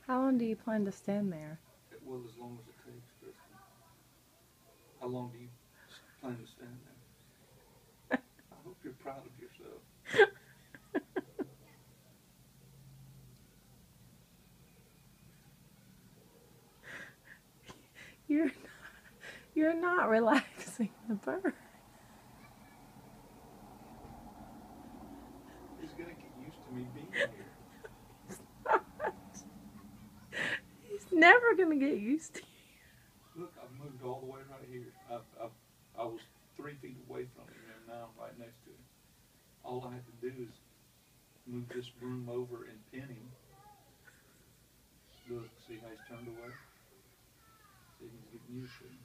How long do you plan to stand there? Well, as long as it takes, Kristen. How long do you plan to stand there? I hope you're proud of yourself. You're you're not relaxing the bird. He's gonna get used to me being here. He's never gonna get used to Look, I've moved all the way right here. I was 3 feet away from him, and now I'm right next to him. All I have to do is move this broom over and pin him. Look, see how he's turned away? See, he's getting used to me.